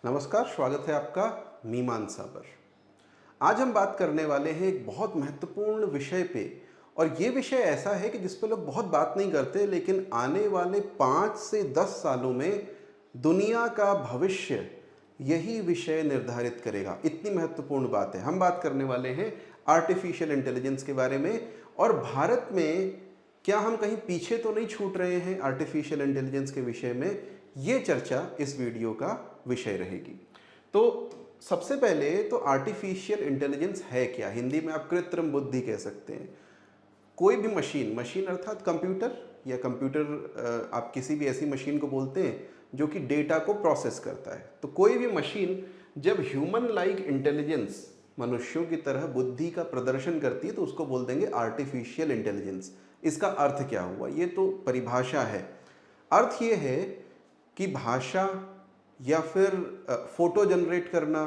नमस्कार, स्वागत है आपका मीमांसा पर। आज हम बात करने वाले हैं एक बहुत महत्वपूर्ण विषय पे। और ये विषय ऐसा है कि जिस पे लोग बहुत बात नहीं करते, लेकिन आने वाले 5 से 10 सालों में दुनिया का भविष्य यही विषय निर्धारित करेगा। इतनी महत्वपूर्ण बात है। हम बात करने वाले हैं आर्टिफिशियल इंटेलिजेंस के बारे में। और भारत में क्या हम कहीं पीछे तो नहीं छूट रहे हैं आर्टिफिशियल इंटेलिजेंस के विषय में, ये चर्चा इस वीडियो का विषय रहेगी। तो सबसे पहले तो आर्टिफिशियल इंटेलिजेंस है क्या? हिंदी में आप कृत्रिम बुद्धि कह सकते हैं। कोई भी मशीन अर्थात कंप्यूटर या कंप्यूटर, आप किसी भी ऐसी मशीन को बोलते हैं जो कि डेटा को प्रोसेस करता है। तो कोई भी मशीन जब ह्यूमन लाइक इंटेलिजेंस, मनुष्यों की तरह बुद्धि का प्रदर्शन करती है, तो उसको बोल देंगे आर्टिफिशियल इंटेलिजेंस। इसका अर्थ क्या हुआ? ये तो परिभाषा है। अर्थ ये है कि भाषा या फिर फोटो जनरेट करना,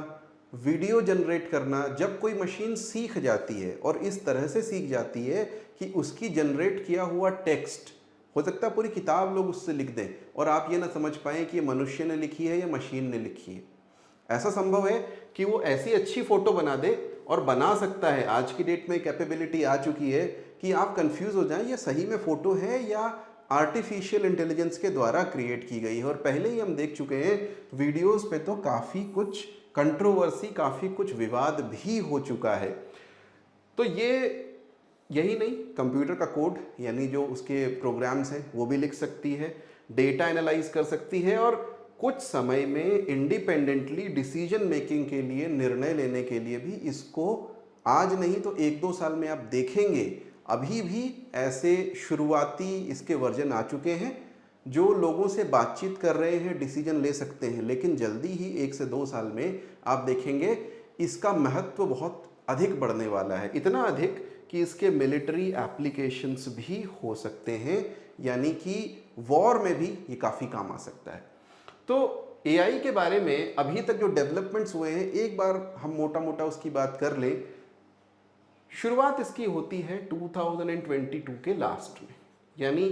वीडियो जनरेट करना, जब कोई मशीन सीख जाती है और इस तरह से सीख जाती है कि उसकी जनरेट किया हुआ टेक्स्ट, हो सकता है पूरी किताब लोग उससे लिख दें और आप ये ना समझ पाएं कि ये मनुष्य ने लिखी है या मशीन ने लिखी है। ऐसा संभव है कि वो ऐसी अच्छी फोटो बना दे, और बना सकता है। आज की डेट में कैपेबिलिटी आ चुकी है कि आप कंफ्यूज हो जाएं ये सही में फोटो है या आर्टिफिशियल इंटेलिजेंस के द्वारा क्रिएट की गई है। और पहले ही हम देख चुके हैं वीडियोस पे तो काफ़ी कुछ कंट्रोवर्सी, काफ़ी कुछ विवाद भी हो चुका है। तो यही नहीं, कंप्यूटर का कोड यानी जो उसके प्रोग्राम्स हैं वो भी लिख सकती है, डेटा एनालाइज कर सकती है, और कुछ समय में इंडिपेंडेंटली डिसीजन मेकिंग के लिए, निर्णय लेने के लिए भी इसको आज नहीं तो 1-2 साल में आप देखेंगे। अभी भी ऐसे शुरुआती इसके वर्जन आ चुके हैं जो लोगों से बातचीत कर रहे हैं, डिसीजन ले सकते हैं। लेकिन जल्दी ही 1 से 2 साल में आप देखेंगे इसका महत्व बहुत अधिक बढ़ने वाला है। इतना अधिक कि इसके मिलिट्री एप्लीकेशंस भी हो सकते हैं, यानी कि वॉर में भी ये काफ़ी काम आ सकता है। तो एआई के बारे में अभी तक जो डेवलपमेंट्स हुए हैं, एक बार हम मोटा मोटा उसकी बात कर लें। शुरुआत इसकी होती है 2022 के लास्ट में, यानी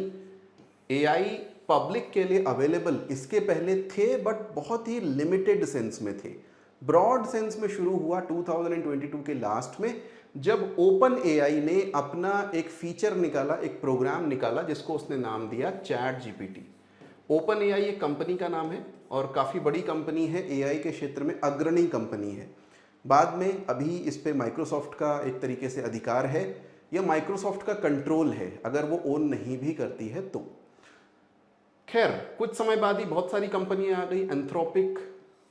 एआई पब्लिक के लिए अवेलेबल इसके पहले थे, बट बहुत ही लिमिटेड सेंस में थे। ब्रॉड सेंस में शुरू हुआ 2022 के लास्ट में, जब ओपन एआई ने अपना एक फीचर निकाला, एक प्रोग्राम निकाला जिसको उसने नाम दिया चैट जीपीटी। ओपन एआई एक कंपनी का नाम है और काफ़ी बड़ी कंपनी है, एआई के क्षेत्र में अग्रणी कंपनी है। बाद में अभी इस पे माइक्रोसॉफ्ट का एक तरीके से अधिकार है, या माइक्रोसॉफ्ट का कंट्रोल है अगर वो ओन नहीं भी करती है तो। खैर, कुछ समय बाद ही बहुत सारी कंपनियां आ गई। Anthropic,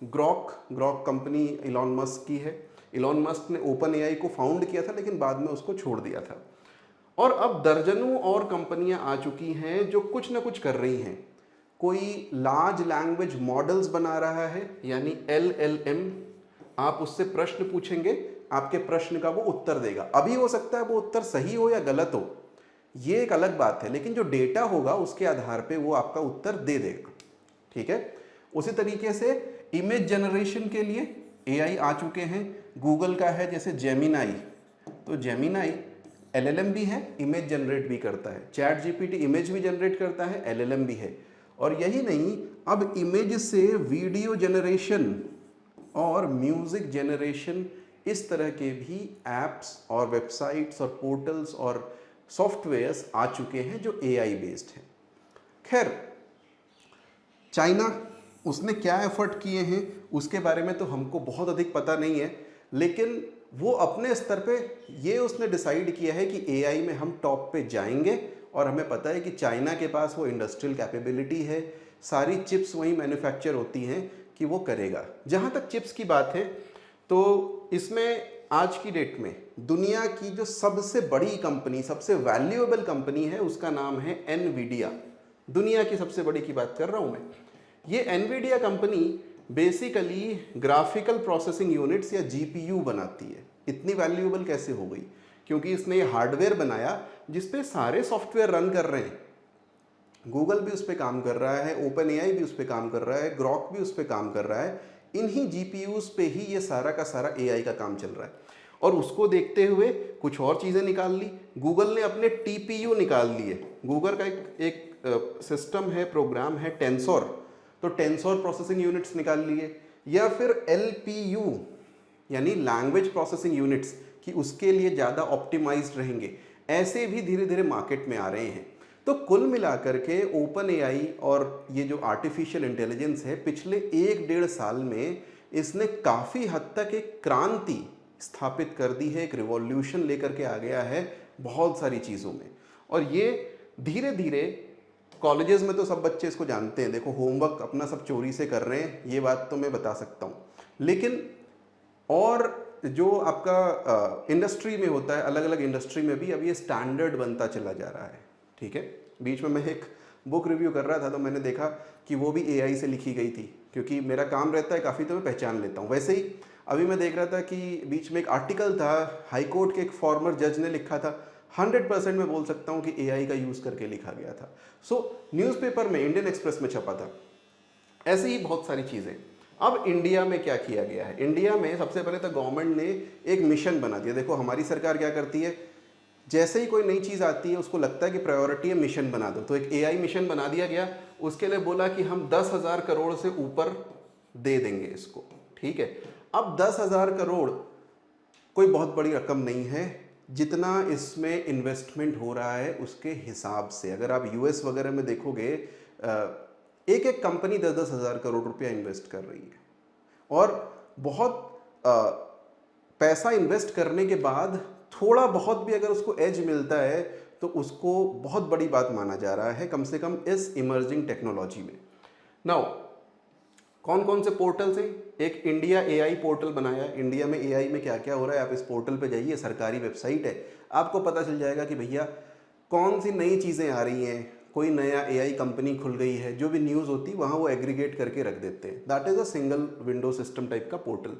Grok company Elon Musk की है। इलॉन मस्क ने ओपन एआई को फाउंड किया था, लेकिन बाद में उसको छोड़ दिया था। और अब दर्जनों और कंपनियां आ चुकी हैं जो कुछ ना कुछ कर रही हैं। कोई लार्ज लैंग्वेज मॉडल्स बना रहा है, यानी LLM। आप उससे प्रश्न पूछेंगे, आपके प्रश्न का वो उत्तर देगा। अभी हो सकता है वो उत्तर सही हो या गलत हो, ये एक अलग बात है, लेकिन जो डेटा होगा उसके आधार पे वो आपका उत्तर दे देगा। ठीक है। उसी तरीके से इमेज जनरेशन के लिए एआई आ चुके हैं। गूगल का है जैसे जेमिनाई, तो जेमिनाई LLM भी है, इमेज जनरेट भी करता है। चैट जीपीटी इमेज भी जनरेट करता है, LLM भी है। और यही नहीं, अब इमेज से वीडियो जनरेशन और म्यूजिक जनरेशन, इस तरह के भी एप्स और वेबसाइट्स और पोर्टल्स और सॉफ्टवेयर्स आ चुके हैं जो एआई बेस्ड हैं। खैर, चाइना, उसने क्या एफर्ट किए हैं उसके बारे में तो हमको बहुत अधिक पता नहीं है, लेकिन वो अपने स्तर पे ये उसने डिसाइड किया है कि एआई में हम टॉप पे जाएंगे। और हमें पता है कि चाइना के पास वो इंडस्ट्रियल कैपेबिलिटी है, सारी चिप्स वहीं मैन्युफैक्चर होती हैं कि वो करेगा। जहाँ तक चिप्स की बात है, तो इसमें आज की डेट में दुनिया की जो सबसे बड़ी कंपनी, सबसे वैल्यूएबल कंपनी है, उसका नाम है एनवीडिया। दुनिया की सबसे बड़ी की बात कर रहा हूँ मैं। ये Nvidia company basically graphical processing units या जीपीयू बनाती है। इतनी वैल्यूएबल कैसे हो गई? क्योंकि इसने ये हार्डवेयर बनाया जिसपे सारे सॉफ्टवेयर रन कर रहे हैं। गूगल भी उस पर काम कर रहा है, ओपन एआई भी उस पर काम कर रहा है, ग्रॉक भी उस पर काम कर रहा है। इन्हीं जीपीयूज पे ही ये सारा का सारा एआई का काम चल रहा है। और उसको देखते हुए कुछ और चीज़ें निकाल ली। गूगल ने अपने टीपीयू निकाल लिए। गूगल का एक सिस्टम है, प्रोग्राम है टेंसोर, तो टेंसोर प्रोसेसिंग यूनिट्स निकाल लिए। या फिर LPU यानी लैंग्वेज प्रोसेसिंग यूनिट्स कि उसके लिए ज़्यादा ऑप्टिमाइज्ड रहेंगे, ऐसे भी धीरे धीरे मार्केट में आ रहे हैं। तो कुल मिलाकर के ओपन एआई और ये जो आर्टिफिशियल इंटेलिजेंस है, पिछले 1-1.5 साल में इसने काफ़ी हद तक एक क्रांति स्थापित कर दी है, एक रिवॉल्यूशन लेकर के आ गया है बहुत सारी चीज़ों में। और ये धीरे धीरे कॉलेजेस में तो सब बच्चे इसको जानते हैं, देखो होमवर्क अपना सब चोरी से कर रहे हैं, ये बात तो मैं बता सकता हूँ। लेकिन और जो आपका इंडस्ट्री में होता है, अलग अलग इंडस्ट्री में भी अब ये स्टैंडर्ड बनता चला जा रहा है। ठीक है, बीच में मैं एक बुक रिव्यू कर रहा था तो मैंने देखा कि वो भी एआई से लिखी गई थी, क्योंकि मेरा काम रहता है काफ़ी तो मैं पहचान लेता हूँ। वैसे ही अभी मैं देख रहा था कि बीच में एक आर्टिकल था, हाई कोर्ट के एक फॉर्मर जज ने लिखा था, 100% मैं बोल सकता हूँ कि एआई का यूज़ करके लिखा गया था। सो न्यूज़पेपर में, इंडियन एक्सप्रेस में छपा था। ऐसे ही बहुत सारी चीज़ें। अब इंडिया में क्या किया गया है, इंडिया में सबसे पहले तो गवर्नमेंट ने एक मिशन बना दिया। देखो हमारी सरकार क्या करती है, जैसे ही कोई नई चीज़ आती है उसको लगता है कि प्रायोरिटी है, मिशन बना दो। तो एक एआई मिशन बना दिया गया, उसके लिए बोला कि हम 10,000 करोड़ से ऊपर दे देंगे इसको। ठीक है, अब 10,000 करोड़ कोई बहुत बड़ी रकम नहीं है, जितना इसमें इन्वेस्टमेंट हो रहा है उसके हिसाब से। अगर आप यूएस वगैरह में देखोगे, एक एक कंपनी 10-10 हज़ार करोड़ रुपया इन्वेस्ट कर रही है, और बहुत पैसा इन्वेस्ट करने के बाद थोड़ा बहुत भी अगर उसको एज मिलता है तो उसको बहुत बड़ी बात माना जा रहा है, कम से कम इस इमर्जिंग टेक्नोलॉजी में। नाउ कौन कौन से पोर्टल से, एक इंडिया एआई पोर्टल बनाया। इंडिया में एआई में क्या क्या हो रहा है, आप इस पोर्टल पे जाइए, सरकारी वेबसाइट है, आपको पता चल जाएगा कि भैया कौन सी नई चीज़ें आ रही हैं, कोई नया एआई कंपनी खुल गई है, जो भी न्यूज़ होती है वहाँ वो एग्रीगेट करके रख देते हैं। That is a single window system type का पोर्टल।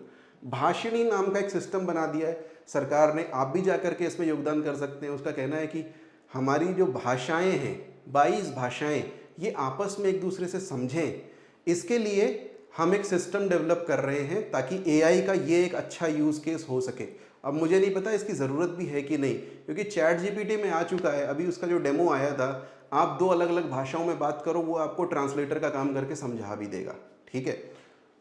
भाषिणी नाम का एक सिस्टम बना दिया है सरकार ने, आप भी जा करके इसमें योगदान कर सकते हैं। उसका कहना है कि हमारी जो भाषाएं हैं, 22 भाषाएं, ये आपस में एक दूसरे से समझें, इसके लिए हम एक सिस्टम डेवलप कर रहे हैं ताकि एआई का ये एक अच्छा यूज़ केस हो सके। अब मुझे नहीं पता इसकी ज़रूरत भी है कि नहीं, क्योंकि चैट जीपीटी में आ चुका है, अभी उसका जो डेमो आया था, आप 2 अलग अलग भाषाओं में बात करो, वो आपको ट्रांसलेटर का काम करके समझा भी देगा। ठीक है,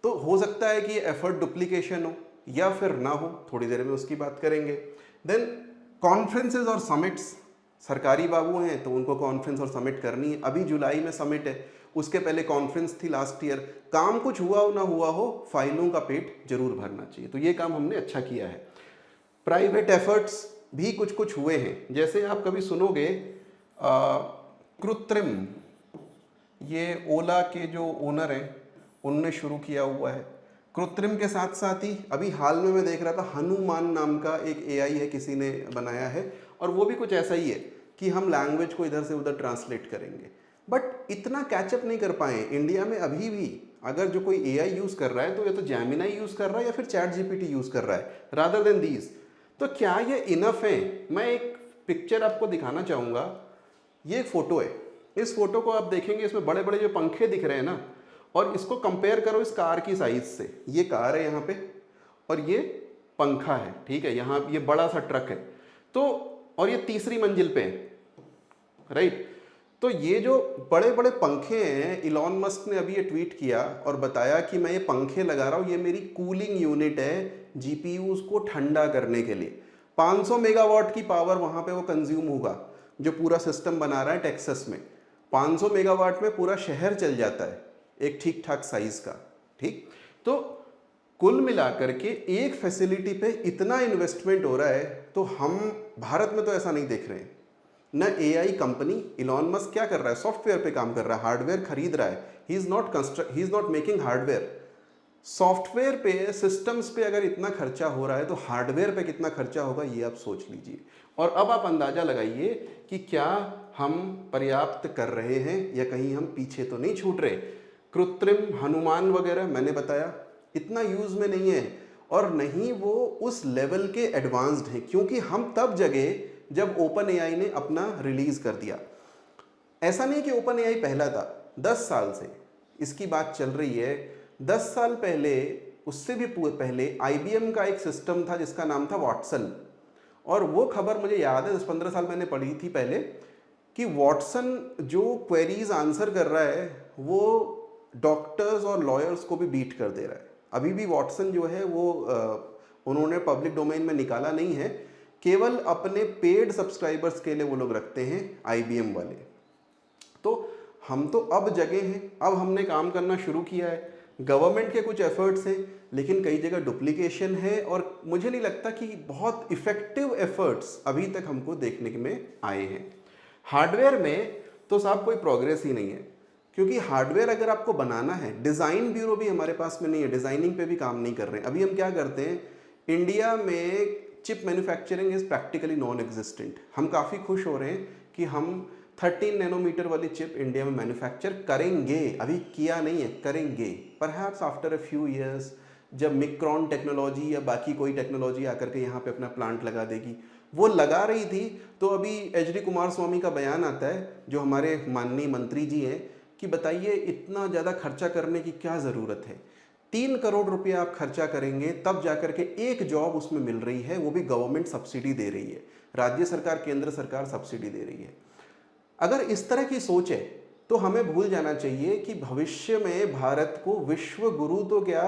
तो हो सकता है कि ये एफर्ट डुप्लीकेशन हो या फिर ना हो, थोड़ी देर में उसकी बात करेंगे। देन कॉन्फ्रेंसेज और समिट्स, सरकारी बाबू हैं तो उनको कॉन्फ्रेंस और समिट करनी है। अभी जुलाई में समिट है, उसके पहले कॉन्फ्रेंस थी लास्ट ईयर। काम कुछ हुआ हो ना हुआ हो, फाइलों का पेट जरूर भरना चाहिए, तो ये काम हमने अच्छा किया है। प्राइवेट एफर्ट्स भी कुछ कुछ हुए हैं, जैसे आप कभी सुनोगे कृत्रिम, ये ओला के जो ओनर हैं उनने शुरू किया हुआ है। कृत्रिम के साथ साथ ही अभी हाल में मैं देख रहा था, हनुमान नाम का एक एआई है, किसी ने बनाया है, और वो भी कुछ ऐसा ही है कि हम लैंग्वेज को इधर से उधर ट्रांसलेट करेंगे। बट इतना कैचअप नहीं कर पाए इंडिया में अभी भी। अगर जो कोई एआई यूज़ कर रहा है तो या तो जेमिनी यूज़ कर रहा है या फिर चैट जीपीटी यूज़ कर रहा है, रादर देन दीज। तो क्या ये इनफ है? मैं एक पिक्चर आपको दिखाना चाहूँगा, ये एक फ़ोटो है। इस फोटो को आप देखेंगे, इसमें बड़े बड़े जो पंखे दिख रहे हैं ना, और इसको कंपेयर करो इस कार की साइज से। ये कार है यहाँ पे और ये पंखा है, ठीक है, यहाँ ये बड़ा सा ट्रक है, तो और ये तीसरी मंजिल पे है, राइट। तो ये जो बड़े बड़े पंखे हैं, इलॉन मस्क ने अभी ये ट्वीट किया और बताया कि मैं ये पंखे लगा रहा हूँ, ये मेरी कूलिंग यूनिट है जीपीयूज को ठंडा करने के लिए। 500 मेगावाट की पावर वहाँ पे वो कंज्यूम होगा, जो पूरा सिस्टम बना रहा है टेक्सास में। 500 मेगावाट में पूरा शहर चल जाता है एक ठीक ठाक साइज का। ठीक, तो कुल मिलाकर के एक फैसिलिटी पे इतना इन्वेस्टमेंट हो रहा है, तो हम भारत में तो ऐसा नहीं देख रहे हैं ना। एआई कंपनी इलॉन मस्क क्या कर रहा है, सॉफ्टवेयर पे काम कर रहा है, हार्डवेयर खरीद रहा है। He is not making hardware. Software पे, सिस्टम्स पे अगर इतना खर्चा हो रहा है तो हार्डवेयर पे कितना खर्चा होगा, ये आप सोच लीजिए। और अब आप अंदाजा लगाइए कि क्या हम पर्याप्त कर रहे हैं या कहीं हम पीछे तो नहीं छूट रहे। कृत्रिम, हनुमान वगैरह मैंने बताया इतना यूज में नहीं है, और नहीं वो उस लेवल के एडवांस्ड हैं, क्योंकि हम तब जगह जब ओपन एआई ने अपना रिलीज कर दिया। ऐसा नहीं कि ओपन एआई पहला था, 10 साल से इसकी बात चल रही है। 10 साल पहले, उससे भी पहले आईबीएम का एक सिस्टम था जिसका नाम था वॉटसन, और वो खबर मुझे याद है 10-15 साल मैंने पढ़ी थी पहले, कि वॉटसन जो क्वेरीज आंसर कर रहा है वो डॉक्टर्स और लॉयर्स को भी बीट कर दे रहा है। अभी भी वॉटसन जो है वो उन्होंने पब्लिक डोमेन में निकाला नहीं है, केवल अपने पेड सब्सक्राइबर्स के लिए वो लोग रखते हैं, IBM वाले। तो हम तो अब जगे हैं, अब हमने काम करना शुरू किया है, गवर्नमेंट के कुछ एफर्ट्स हैं, लेकिन कई जगह डुप्लीकेशन है और मुझे नहीं लगता कि बहुत इफेक्टिव एफर्ट्स अभी तक हमको देखने में आए हैं। हार्डवेयर में तो साहब कोई प्रोग्रेस ही नहीं है, क्योंकि हार्डवेयर अगर आपको बनाना है, डिज़ाइन ब्यूरो भी हमारे पास में नहीं है, डिज़ाइनिंग पे भी काम नहीं कर रहे हैं। अभी हम क्या करते हैं, इंडिया में chip manufacturing is practically non existent. हम काफ़ी खुश हो रहे हैं कि हम 13 नैनोमीटर वाली चिप इंडिया में मैन्युफैक्चर करेंगे, अभी किया नहीं है, करेंगे। Perhaps after a few years जब मिक्रॉन टेक्नोलॉजी या बाकी कोई टेक्नोलॉजी आकर के यहाँ पे अपना प्लांट लगा देगी। वो लगा रही थी तो अभी HD कुमारस्वामी का बयान आता है, जो हमारे माननीय मंत्री जी हैं, कि बताइए इतना ज़्यादा खर्चा करने की क्या ज़रूरत है। 3 करोड़ रुपया आप खर्चा करेंगे तब जाकर के एक जॉब उसमें मिल रही है, वो भी गवर्नमेंट सब्सिडी दे रही है, राज्य सरकार केंद्र सरकार सब्सिडी दे रही है। अगर इस तरह की सोच है तो हमें भूल जाना चाहिए कि भविष्य में भारत को विश्व गुरु तो क्या,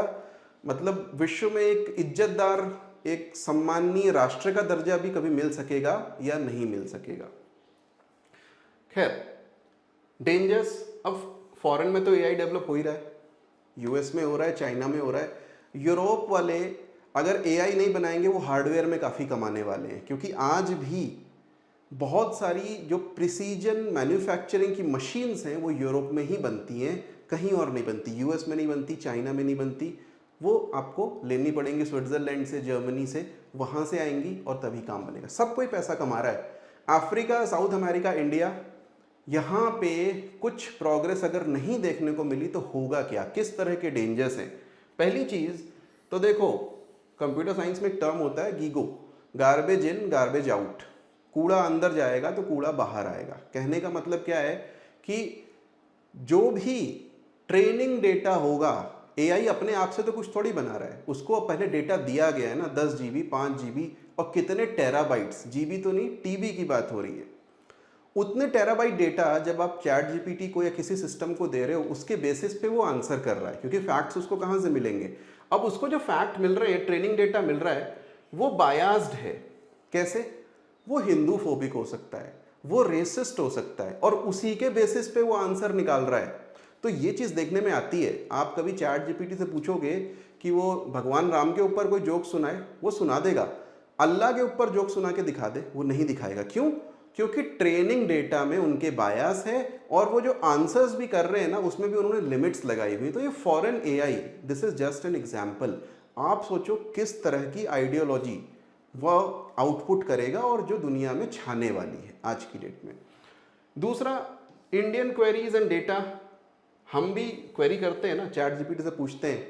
मतलब विश्व में एक इज्जतदार, एक सम्माननीय राष्ट्र का दर्जा भी कभी मिल सकेगा या नहीं मिल सकेगा। खैर, डेंजर्स, अब फॉरेन में तो AI डेवलप हो ही रहा है, US में हो रहा है, चाइना में हो रहा है। यूरोप वाले अगर AI नहीं बनाएंगे वो हार्डवेयर में काफ़ी कमाने वाले हैं, क्योंकि आज भी बहुत सारी जो प्रिसीजन मैन्युफैक्चरिंग की मशीन्स हैं वो यूरोप में ही बनती हैं, कहीं और नहीं बनती, US में नहीं बनती, चाइना में नहीं बनती। वो आपको लेनी पड़ेंगी स्विट्ज़रलैंड से, जर्मनी से, वहाँ से आएंगी और तभी काम बनेगा। सब कोई पैसा कमा रहा है, अफ्रीका, साउथ अमेरिका, इंडिया, यहाँ पे कुछ प्रोग्रेस अगर नहीं देखने को मिली तो होगा क्या, किस तरह के डेंजर्स हैं। पहली चीज़ तो देखो, कंप्यूटर साइंस में एक टर्म होता है GIGO, garbage in garbage out. कूड़ा अंदर जाएगा तो कूड़ा बाहर आएगा। कहने का मतलब क्या है कि जो भी ट्रेनिंग डेटा होगा, AI अपने आप से तो कुछ थोड़ी बना रहा है, उसको पहले डेटा दिया गया है ना, 10 GB, 5 GB और कितने टेराबाइट्स, GB तो नहीं, TB की बात हो रही है। उतने टेराबाइट डेटा जब आप ChatGPT को या किसी सिस्टम को दे रहे हो, उसके बेसिस पे वो आंसर कर रहा है, क्योंकि फैक्ट्स उसको कहाँ से मिलेंगे। अब उसको जो फैक्ट मिल रहे हैं, ट्रेनिंग डेटा मिल रहा है, वो बायास्ड है। कैसे? वो हिंदू फोबिक हो सकता है, वो रेसिस्ट हो सकता है, और उसी के बेसिस पे वो आंसर निकाल रहा है। तो ये चीज़ देखने में आती है। आप कभी ChatGPT से पूछोगे कि वो भगवान राम के ऊपर कोई जोक सुनाए, वो सुना देगा। अल्लाह के ऊपर जोक सुना के दिखा दे, वो नहीं दिखाएगा। क्यों? क्योंकि ट्रेनिंग डेटा में उनके बायस है, और वो जो आंसर्स भी कर रहे हैं ना, उसमें भी उन्होंने लिमिट्स लगाई हुई। तो ये foreign AI, this is just an example. आप सोचो किस तरह की आइडियोलॉजी वह आउटपुट करेगा और जो दुनिया में छाने वाली है आज की डेट में। दूसरा, इंडियन क्वेरीज एंड डेटा। हम भी क्वेरी करते हैं ना, ChatGPT से पूछते हैं,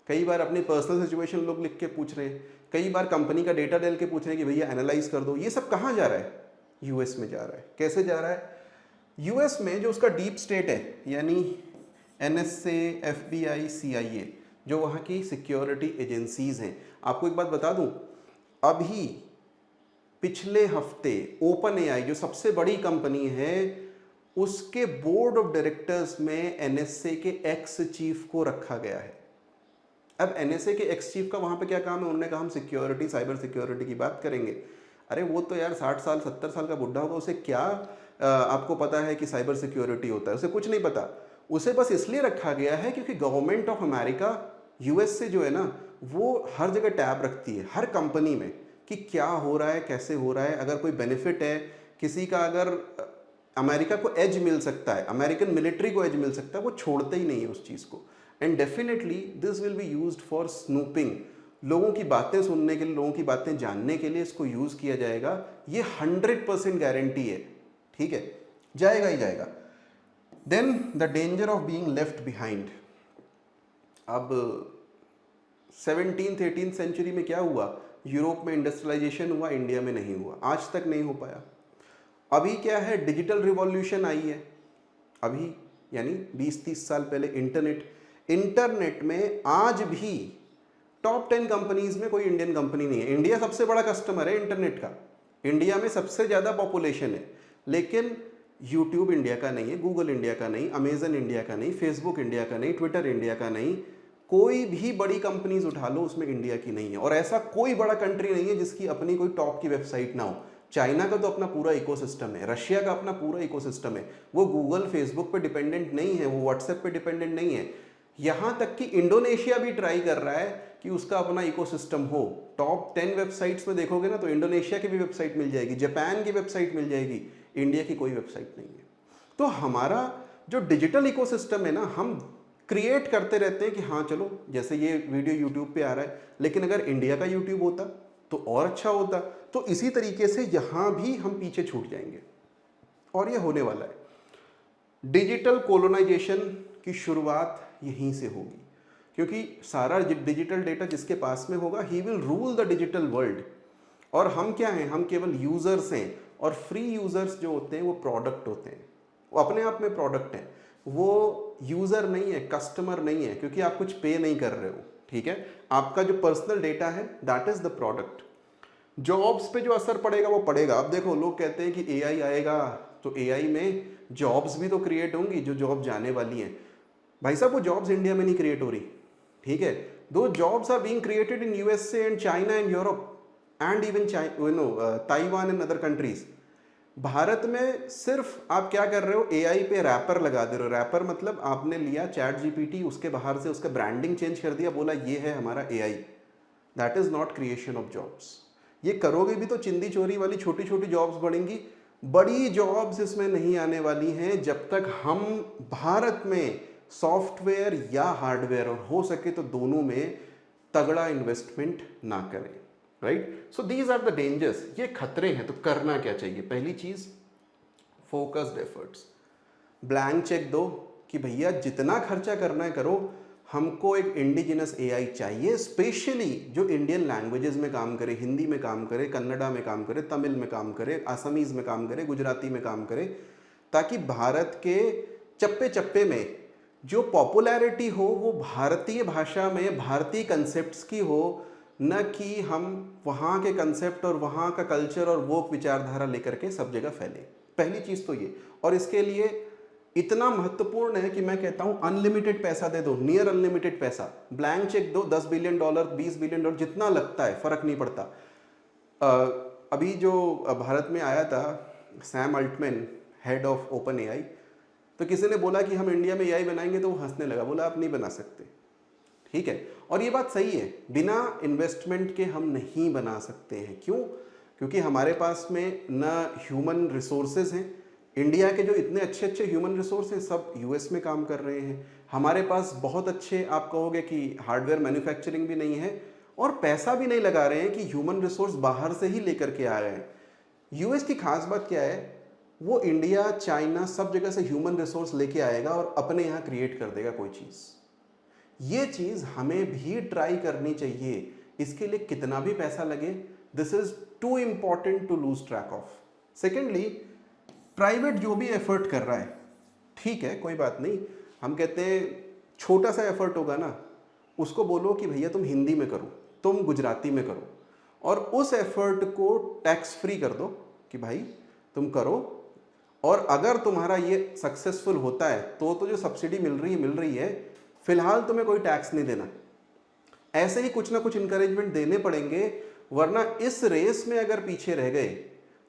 कई बार अपनी पर्सनल सिचुएशन लोग लिख के पूछ रहे हैं, कई बार कंपनी का डेटा डाल के पूछ रहे हैं कि भैया एनालाइज कर दो। ये सब कहाँ जा रहा है? US में जा रहा है। कैसे जा रहा है? US में जो उसका डीप स्टेट है, यानी NSA, FBI, CIA, जो वहाँ की सिक्योरिटी एजेंसीज हैं। आपको एक बात बता दूं, अभी पिछले हफ्ते OpenAI जो सबसे बड़ी कंपनी है, उसके बोर्ड ऑफ डायरेक्टर्स में NSA के एक्स चीफ को रखा गया है। अब NSA के एक्स चीफ का वहाँ पे क्या काम है? उन्होंने कहा हम सिक्योरिटी, साइबर सिक्योरिटी की बात करेंगे। अरे वो तो यार 60 साल 70 साल का बुढ़ा होगा, उसे क्या आपको पता है कि साइबर सिक्योरिटी होता है? उसे कुछ नहीं पता। उसे बस इसलिए रखा गया है क्योंकि गवर्नमेंट ऑफ अमेरिका US से जो है ना, वो हर जगह टैब रखती है, हर कंपनी में, कि क्या हो रहा है, कैसे हो रहा है। अगर कोई बेनिफिट है किसी का, अगर अमेरिका को एज मिल सकता है, अमेरिकन मिलिट्री को एज मिल सकता है, वो छोड़ते ही नहीं है उस चीज़ को। And definitely this will be used for snooping. लोगों की बातें सुनने के लिए, लोगों की बातें जानने के लिए इसको यूज़ किया जाएगा। ये 100% गारंटी है। ठीक है, जाएगा ही जाएगा। Then the danger of being left behind. अब 17th 18th सेंचुरी में क्या हुआ? यूरोप में इंडस्ट्रियलाइजेशन हुआ, इंडिया में नहीं हुआ, आज तक नहीं हो पाया। अभी क्या है? डिजिटल रिवॉल्यूशन आई है अभी, यानी 20-30 साल पहले इंटरनेट में आज भी टॉप 10 कंपनीज में कोई इंडियन कंपनी नहीं है। इंडिया सबसे बड़ा कस्टमर है इंटरनेट का, इंडिया में सबसे ज़्यादा पॉपुलेशन है, लेकिन यूट्यूब इंडिया का नहीं है, गूगल इंडिया का नहीं, अमेजन इंडिया का नहीं, फेसबुक इंडिया का नहीं, ट्विटर इंडिया का नहीं, कोई भी बड़ी कंपनीज उठा लो, उसमें इंडिया की नहीं है। और ऐसा कोई बड़ा कंट्री नहीं है जिसकी अपनी कोई टॉप की वेबसाइट ना हो। चाइना का तो अपना पूरा इकोसिस्टम है, रशिया का अपना पूरा इकोसिस्टम है, वो गूगल फेसबुक पे डिपेंडेंट नहीं है, वो व्हाट्सएप पे डिपेंडेंट नहीं है। यहाँ तक कि इंडोनेशिया भी ट्राई कर रहा है कि उसका अपना इकोसिस्टम हो। टॉप 10 वेबसाइट्स में देखोगे ना तो इंडोनेशिया की भी वेबसाइट मिल जाएगी, जापान की वेबसाइट मिल जाएगी, इंडिया की कोई वेबसाइट नहीं है। तो हमारा जो डिजिटल इकोसिस्टम है ना, हम क्रिएट करते रहते हैं कि हाँ चलो, जैसे ये वीडियो यूट्यूब पे आ रहा है, लेकिन अगर इंडिया का यूट्यूब होता तो और अच्छा होता। तो इसी तरीके से यहाँ भी हम पीछे छूट जाएंगे और ये होने वाला है। डिजिटल कोलोनाइजेशन की शुरुआत यहीं से होगी, क्योंकि सारा डिजिटल डेटा जिसके पास में होगा, he will rule the digital world. और हम क्या हैं, हम केवल यूजर्स हैं। और फ्री यूजर्स जो होते हैं वो प्रोडक्ट होते हैं, वो अपने आप में प्रोडक्ट हैं, वो यूजर नहीं है, कस्टमर नहीं है, क्योंकि आप कुछ पे नहीं कर रहे हो। ठीक है, आपका जो पर्सनल डेटा है that is the product. Jobs पे जो असर पड़ेगा वो पड़ेगा। अब देखो, लोग कहते हैं कि एआई आएगा तो एआई में जॉब्स भी तो क्रिएट होंगी, जो जॉब जाने वाली हैं। भाई साहब, वो जॉब्स इंडिया में नहीं क्रिएट हो रही। ठीक है, दो jobs are being created in USA and China and Europe and even Taiwan and other countries. Bharat में सिर्फ आप क्या कर रहे हो, एआई पे रैपर लगा दे रहे हो। रैपर मतलब आपने लिया चैट जीपीटी, उसके बाहर से उसका ब्रांडिंग चेंज कर दिया, बोला ये है हमारा AI. That is not creation of jobs. ये करोगे भी तो चिंदी चोरी वाली छोटी छोटी जॉब्स बढ़ेंगी, बड़ी जॉब्स इसमें नहीं आने वाली हैं जब तक हम भारत में सॉफ्टवेयर या हार्डवेयर, और हो सके तो दोनों में तगड़ा इन्वेस्टमेंट ना करें। Right, so these are the dangers, ये खतरे हैं। तो करना क्या चाहिए? पहली चीज, फोकस्ड एफर्ट्स। ब्लैंक चेक दो कि भैया जितना खर्चा करना है करो, हमको एक इंडिजिनस एआई चाहिए, स्पेशली जो इंडियन लैंग्वेजेस में काम करे, हिंदी में काम करे, कन्नड़ा में काम करे, तमिल में काम करे, असमीज में काम करे, गुजराती में काम करे, ताकि भारत के चप्पे चप्पे में जो पॉपुलैरिटी हो वो भारतीय भाषा में भारतीय कंसेप्ट्स की हो, न कि हम वहाँ के कंसेप्ट और वहाँ का कल्चर और वो विचारधारा लेकर के सब जगह फैले। पहली चीज़ तो ये। और इसके लिए इतना महत्वपूर्ण है कि मैं कहता हूँ अनलिमिटेड पैसा दे दो, नियर अनलिमिटेड पैसा। ब्लैंक चेक दो, $10 बिलियन, $20 बिलियन, जितना लगता है, फर्क नहीं पड़ता। अभी जो भारत में आया था Sam Altman, head of OpenAI, तो किसी ने बोला कि हम इंडिया में एआई बनाएंगे, तो वो हंसने लगा, बोला आप नहीं बना सकते। ठीक है, और ये बात सही है, बिना इन्वेस्टमेंट के हम नहीं बना सकते हैं। क्यों? क्योंकि हमारे पास में न ह्यूमन रिसोर्सेज हैं। इंडिया के जो इतने अच्छे अच्छे ह्यूमन रिसोर्स हैं सब यूएस में काम कर रहे हैं। हमारे पास बहुत अच्छे, आप कहोगे कि हार्डवेयर मैन्युफैक्चरिंग भी नहीं है, और पैसा भी नहीं लगा रहे हैं कि ह्यूमन रिसोर्स बाहर से ही लेकर के आ रहे हैं। यूएस की खास बात क्या है, वो इंडिया, चाइना, सब जगह से ह्यूमन रिसोर्स लेके आएगा और अपने यहाँ क्रिएट कर देगा कोई चीज़। ये चीज़ हमें भी ट्राई करनी चाहिए। इसके लिए कितना भी पैसा लगे, this is too important to lose track of. Secondly, private जो भी एफर्ट कर रहा है, ठीक है, कोई बात नहीं। हम कहते हैं छोटा सा एफर्ट होगा ना, उसको बोलो कि भैया तुम हिंदी में करो, तुम गुजराती में करो, और उस एफर्ट को टैक्स फ्री कर दो कि भाई तुम करो। और अगर तुम्हारा ये सक्सेसफुल होता है तो जो सब्सिडी मिल रही है, फिलहाल तुम्हें कोई टैक्स नहीं देना। ऐसे ही कुछ ना कुछ इंकरेजमेंट देने पड़ेंगे, वरना इस रेस में अगर पीछे रह गए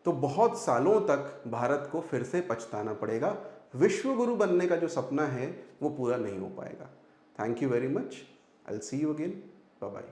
तो बहुत सालों तक भारत को फिर से पछताना पड़ेगा। विश्व गुरु बनने का जो सपना है वो पूरा नहीं हो पाएगा। Thank you very much. I will see you again. Bye bye.